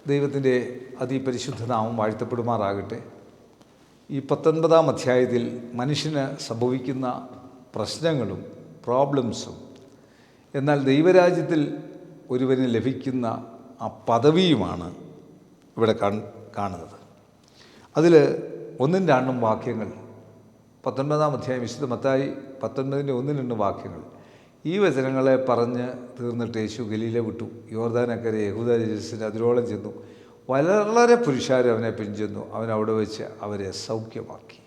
ദൈവത്തിൻ്റെ അതിപരിശുദ്ധ നാമം വാഴ്ത്തപ്പെടുമാറാകട്ടെ. ഈ 19-ാം അധ്യായത്തിൽ മനുഷ്യന് സംഭവിക്കുന്ന പ്രശ്നങ്ങളും പ്രോബ്ലംസും, എന്നാൽ ദൈവരാജ്യത്തിൽ ഒരുവന് ലഭിക്കുന്ന ആ പദവിയുമാണ് ഇവിടെ കാണുന്നത്. അതിൽ 1-2 വാക്യങ്ങൾ 19-ാം അധ്യായം വിശുദ്ധ മത്തായി 19-ന്റെ 1-2 വാക്യങ്ങൾ ഈ വചനങ്ങളെ പറഞ്ഞ് തീർന്നിട്ട് യേശു ഗലീല വിട്ടു. യോർദാനക്കരെ യഹൂദ ദേശത്തിന് അതിരോളം ചെന്നു. വളരെ പുരുഷാർ അവനെ പിൻചെന്നു. അവൻ അവിടെ വെച്ച് അവരെ സൗഖ്യമാക്കി.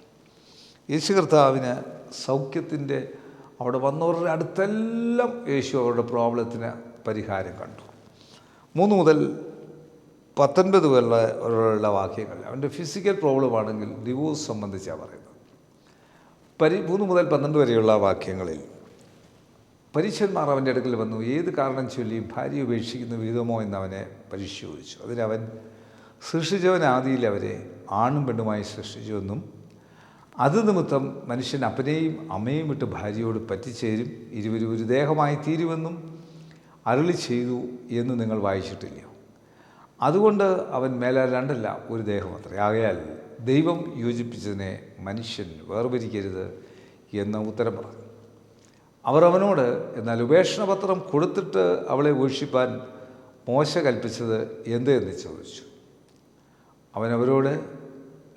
യേശു കർത്താവിന് സൗഖ്യത്തിൻ്റെ അവിടെ വന്നവരുടെ അടുത്തെല്ലാം യേശു അവരുടെ പ്രോബ്ലത്തിന് പരിഹാരം കണ്ടു. 3 മുതൽ 19 വരെയുള്ള വാക്യങ്ങൾ അവൻ്റെ ഫിസിക്കൽ പ്രോബ്ലം ആണെങ്കിൽ ഡിവോഴ്സ് സംബന്ധിച്ചാണ് പറയുന്നത്. 3 മുതൽ 12 വരെയുള്ള വാക്യങ്ങളിൽ പരീശന്മാർ അവൻ്റെ അടുക്കൽ വന്നു. ഏത് കാരണം ചൊല്ലി ഭാര്യ ഉപേക്ഷിക്കുന്ന വിധമോ എന്നവനെ പരിശോധിച്ചു. അതിനവൻ സൃഷ്ടിച്ചവൻ ആദിയിൽ അവരെ ആണും പെണ്ണുമായി സൃഷ്ടിച്ചുവെന്നും അത് നിമിത്തം മനുഷ്യൻ അപ്പനെയും അമ്മയും വിട്ട് ഭാര്യയോട് പറ്റിച്ചേരും, ഇരുവരും ഒരു ദേഹമായി തീരുമെന്നും അരുളി ചെയ്തു എന്ന് നിങ്ങൾ വായിച്ചിട്ടില്ലയോ? അതുകൊണ്ട് അവൻ മേലാൽ 2 അല്ല ഒരു ദേഹമത്രേ. ആകയാൽ ദൈവം യോജിപ്പിച്ചതിനെ മനുഷ്യൻ വേർപിരിക്കരുത് എന്ന് ഉത്തരം പറഞ്ഞു. അവർ അവനോട്, എന്നാൽ ഉപേക്ഷണപത്രം കൊടുത്തിട്ട് അവളെ ഉപേക്ഷിപ്പാൻ മോശ കൽപ്പിച്ചത് എന്ത് എന്ന് ചോദിച്ചു. അവനവരോട്,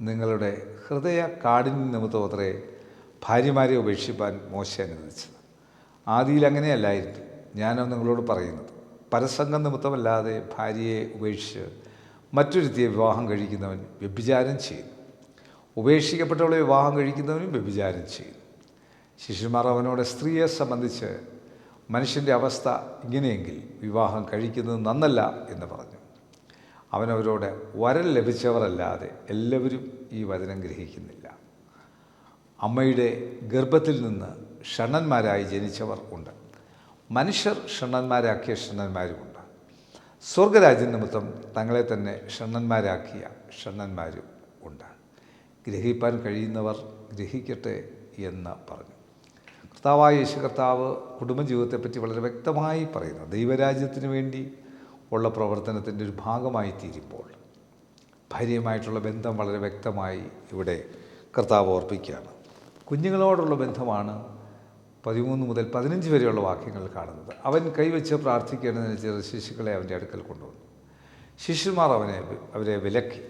നിങ്ങളുടെ ഹൃദയ കാഠിന്യ നിമിത്തം അത്രേ ഭാര്യമാരെ ഉപേക്ഷിപ്പാൻ മോശ അനുവദിച്ചത്. ആദിയിൽ അങ്ങനെയല്ലായിരുന്നു. ഞാനോ നിങ്ങളോട് പറയുന്നത്, പരസംഗം നിമിത്തമല്ലാതെ ഭാര്യയെ ഉപേക്ഷിച്ച് മറ്റൊരുത്തിയെ വിവാഹം കഴിക്കുന്നവൻ വ്യഭിചാരം ചെയ്യുന്നു. ഉപേക്ഷിക്കപ്പെട്ടവളെ വിവാഹം കഴിക്കുന്നവനും വ്യഭിചാരം ചെയ്യുന്നു. ശിഷ്യന്മാർ അവനോട്, സ്ത്രീയെ സംബന്ധിച്ച് മനുഷ്യൻ്റെ അവസ്ഥ ഇങ്ങനെയെങ്കിൽ വിവാഹം കഴിക്കുന്നത് നന്നല്ല എന്ന് പറഞ്ഞു. അവനവരോട്, വരൻ ലഭിച്ചവരല്ലാതെ എല്ലാവരും ഈ വചനം ഗ്രഹിക്കുന്നില്ല. അമ്മയുടെ ഗർഭത്തിൽ നിന്ന് ഷണ്ണന്മാരായി ജനിച്ചവർ ഉണ്ട്. മനുഷ്യർ ഷണ്ണന്മാരാക്കിയ ഷണ്ണന്മാരുമുണ്ട്. സ്വർഗരാജ്യം നിമിത്തം തങ്ങളെ തന്നെ ഷണ്ണന്മാരാക്കിയ ഷണ്ണന്മാരും ഉണ്ട്. ഗ്രഹിപ്പാൻ കഴിയുന്നവർ ഗ്രഹിക്കട്ടെ എന്ന് പറഞ്ഞു. കർത്താവായ യേശു കർത്താവ് കുടുംബജീവിതത്തെപ്പറ്റി വളരെ വ്യക്തമായി പറയുന്നു. ദൈവരാജ്യത്തിന് വേണ്ടി ഉള്ള പ്രവർത്തനത്തിൻ്റെ ഒരു ഭാഗമായി തീരുമ്പോൾ ഭാര്യയുമായിട്ടുള്ള ബന്ധം വളരെ വ്യക്തമായി ഇവിടെ കർത്താവ് ഓർപ്പിക്കുകയാണ്. കുഞ്ഞുങ്ങളോടുള്ള ബന്ധമാണ് 13 മുതൽ 15 വരെയുള്ള വാക്യങ്ങൾ കാണുന്നത്. അവൻ കൈവച്ച് പ്രാർത്ഥിക്കേണ്ടതിന് ചില ശിശുക്കളെ അവൻ്റെ അടുക്കൽ കൊണ്ടുവന്നു. ശിഷ്യന്മാർ അവരെ വിലക്കി.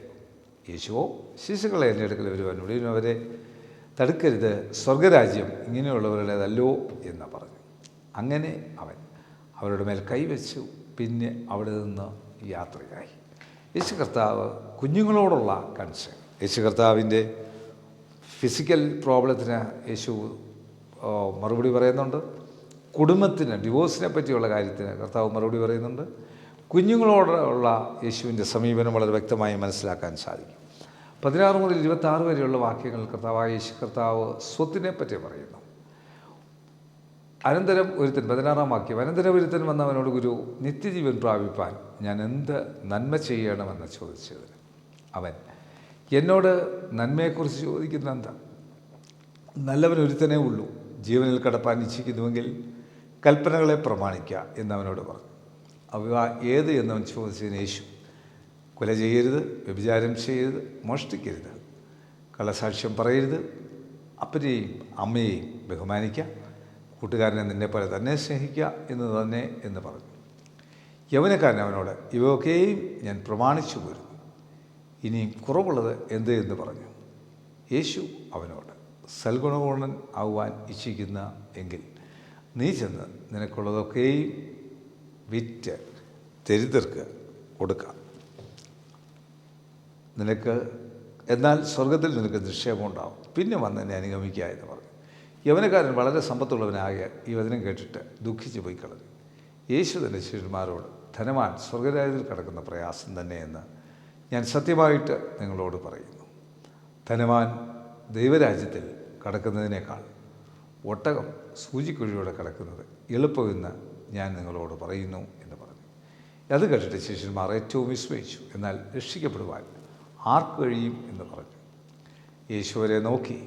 യേശുവോ, ശിശുക്കളെ എൻ്റെ അടുക്കൽ വരുവാൻ ഉടനെ അവരെ തടുക്കരുത്, സ്വർഗരാജ്യം ഇങ്ങനെയുള്ളവരുടേതല്ലോ എന്ന് പറഞ്ഞു. അങ്ങനെ അവൻ അവരുടെ മേൽ കൈവച്ചു. പിന്നെ അവിടെ നിന്ന് യാത്രയായി. യേശു കർത്താവ് കുഞ്ഞുങ്ങളോടുള്ള കൺസേൺ, യേശു കർത്താവിൻ്റെ ഫിസിക്കൽ പ്രോബ്ലത്തിന് യേശു മറുപടി പറയുന്നുണ്ട്. കുടുംബത്തിന്, ഡിവോഴ്സിനെ പറ്റിയുള്ള കാര്യത്തിന് കർത്താവ് മറുപടി പറയുന്നുണ്ട്. കുഞ്ഞുങ്ങളോടുള്ള യേശുവിൻ്റെ സമീപനം വളരെ വ്യക്തമായി മനസ്സിലാക്കാൻ സാധിക്കും. 16 മുതൽ 26 വരെയുള്ള വാക്യങ്ങൾ കർത്താവായ യേശു കർത്താവ് സ്വത്തിനെ പറ്റി പറയുന്നു. അനന്തരം ഒരുത്തൻ, 16-ാം വാക്യം, അനന്തരം ഒരുത്തൻ വന്നവനോട്, ഗുരു, നിത്യജീവൻ പ്രാപിപ്പാൻ ഞാൻ എന്ത് നന്മ ചെയ്യണമെന്ന് ചോദിച്ചതിന് അവൻ, എന്നോട് നന്മയെക്കുറിച്ച് ചോദിക്കുന്ന എന്താ? നല്ലവൻ ഒരുത്തനേ ഉള്ളൂ. ജീവനിൽ കടപ്പാൻ ഇച്ഛിക്കുന്നുവെങ്കിൽ കൽപ്പനകളെ പ്രമാണിക്കുക എന്നവനോട് പറഞ്ഞു. അവ ഏത് എന്നവൻ ചോദിച്ചതിന് യേശു, കൊല ചെയ്യരുത്, വ്യഭിചാരം ചെയ്യരുത്, മോഷ്ടിക്കരുത്, കള്ളസാക്ഷ്യം പറയരുത്, അപ്പനെയും അമ്മയെയും ബഹുമാനിക്കുക, കൂട്ടുകാരനെ നിന്നെപ്പോലെ തന്നെ സ്നേഹിക്കുക എന്ന് പറഞ്ഞു. യൗവനക്കാരൻ അവനോട്, ഇവയൊക്കെയും ഞാൻ പ്രമാണിച്ചു പോരുന്നു, ഇനിയും കുറവുള്ളത് എന്ത് എന്ന് പറഞ്ഞു. യേശു അവനോട്, സൽഗുണപൂർണ്ണൻ ആകുവാൻ ഇച്ഛിക്കുന്ന എങ്കിൽ നീ ചെന്ന് നിനക്കുള്ളതൊക്കെയും വിറ്റ് ദരിദ്രർക്ക് കൊടുക്കാം, എന്നാൽ സ്വർഗത്തിൽ നിനക്ക് നിക്ഷേപമുണ്ടാവും, പിന്നെ വന്ന് എന്നെ അനുഗമിക്കുക എന്ന് പറഞ്ഞു. യൗവനക്കാരൻ വളരെ സമ്പത്തുള്ളവനാകിയാൽ ഈ വചനം കേട്ടിട്ട് ദുഃഖിച്ച് പോയി കളഞ്ഞു. യേശു തൻ്റെ ശിഷ്യന്മാരോട്, ധനവാൻ സ്വർഗരാജ്യത്തിൽ കിടക്കുന്ന പ്രയാസം തന്നെയെന്ന് ഞാൻ സത്യമായിട്ട് നിങ്ങളോട് പറയുന്നു. ധനവാൻ ദൈവരാജ്യത്തിൽ കടക്കുന്നതിനേക്കാൾ ഒട്ടകം സൂചിക്കുഴിയോടെ കിടക്കുന്നത് എളുപ്പമെന്ന് ഞാൻ നിങ്ങളോട് പറയുന്നു എന്ന് പറഞ്ഞു. അത് കേട്ടിട്ട് ശിഷ്യന്മാർ ഏറ്റവും വിസ്മയിച്ചു. എന്നാൽ രക്ഷിക്കപ്പെടുവാൻ ആർക്ക് കഴിയും എന്ന് പറഞ്ഞു. യേശുവരെ നോക്കി,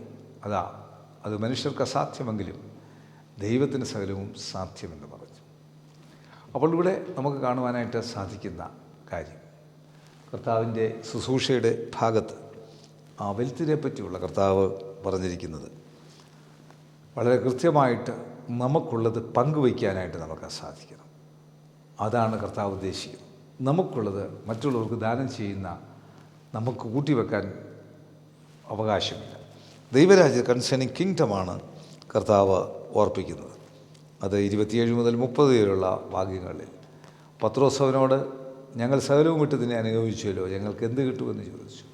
അത് മനുഷ്യർക്ക് അസാധ്യമെങ്കിലും ദൈവത്തിന് സകലവും സാധ്യമെന്ന് പറഞ്ഞു. അപ്പോൾ ഇവിടെ നമുക്ക് കാണുവാനായിട്ട് സാധിക്കുന്ന കാര്യം, കർത്താവിൻ്റെ ശുശ്രൂഷയുടെ ഭാഗത്ത് ആ വെൽത്തിനെ പറ്റിയുള്ള കർത്താവ് പറഞ്ഞിരിക്കുന്നത് വളരെ കൃത്യമായിട്ട് നമുക്കുള്ളത് പങ്കുവയ്ക്കാനായിട്ട് നമുക്ക് സാധിക്കണം. അതാണ് കർത്താവ് ഉദ്ദേശിക്കുന്നത്. നമുക്കുള്ളത് മറ്റുള്ളവർക്ക് ദാനം ചെയ്യുന്ന നമുക്ക് കൂട്ടിവെക്കാൻ അവകാശമില്ല. ദൈവരാജ്യ കൺസേണിങ് കിങ്ഡമാണ് കർത്താവ് ഓർപ്പിക്കുന്നത്. അത് 27 മുതൽ 30 വരെയുള്ള വാക്യങ്ങളിൽ പത്രോസ് അവനോട്, ഞങ്ങൾ സകലവും വിട്ട് നിന്നെ അനുഗമിച്ചുവല്ലോ, ഞങ്ങൾക്ക് എന്ത് കിട്ടുമെന്ന് ചോദിച്ചു.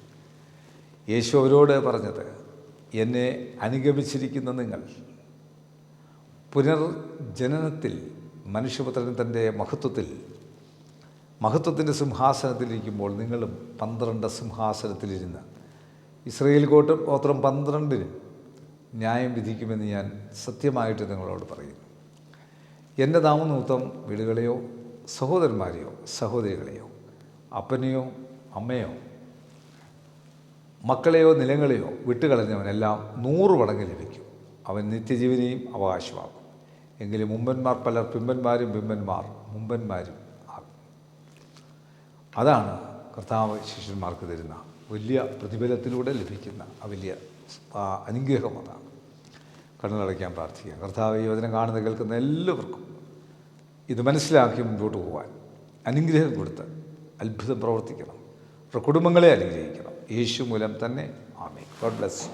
യേശു അവരോട് പറഞ്ഞത്, എന്നെ അനുഗമിച്ചിരിക്കുന്ന നിങ്ങൾ പുനർജനനത്തിൽ മനുഷ്യപുത്രൻ തൻ്റെ മഹത്വത്തിൻ്റെ സിംഹാസനത്തിലിരിക്കുമ്പോൾ നിങ്ങളും 12 സിംഹാസനത്തിലിരുന്ന് ഇസ്രായേൽ ഗോത്രം 12-ന് ന്യായം വിധിക്കുമെന്ന് ഞാൻ സത്യമായിട്ട് നിങ്ങളോട് പറയുന്നു. എൻ്റെ നാമനിമിത്തം വീടുകളെയോ സഹോദരന്മാരെയോ സഹോദരികളെയോ അപ്പനെയോ അമ്മയോ മക്കളെയോ നിലങ്ങളെയോ വിട്ടുകളഞ്ഞവനെല്ലാം 100 മടങ്ങ് ലഭിക്കും. അവൻ നിത്യജീവനെയും അവകാശമാക്കും. എങ്കിലും മുമ്പന്മാർ പലർ പിമ്പന്മാരും പിമ്പന്മാർ മുമ്പന്മാരും ആകും. അതാണ് കർത്താവ് ശിഷ്യന്മാർക്ക് തരുന്ന വലിയ പ്രതിഫലത്തിലൂടെ ലഭിക്കുന്ന ആ വലിയ അനുഗ്രഹം. അതാണ്. കണ്ണുകളടയ്ക്കാൻ പ്രാർത്ഥിക്കുക. കർത്താവ് ഈ വചനം കാണുന്ന കേൾക്കുന്ന എല്ലാവർക്കും ഇത് മനസ്സിലാക്കി മുൻപോട്ട് പോകാൻ അനുഗ്രഹം കൊടുത്ത് അത്ഭുതം പ്രവർത്തിക്കണം. അവരുടെ കുടുംബങ്ങളെ അനുഗ്രഹിക്കണം. യേശു മൂലം തന്നെ. ആമേൻ. God bless U.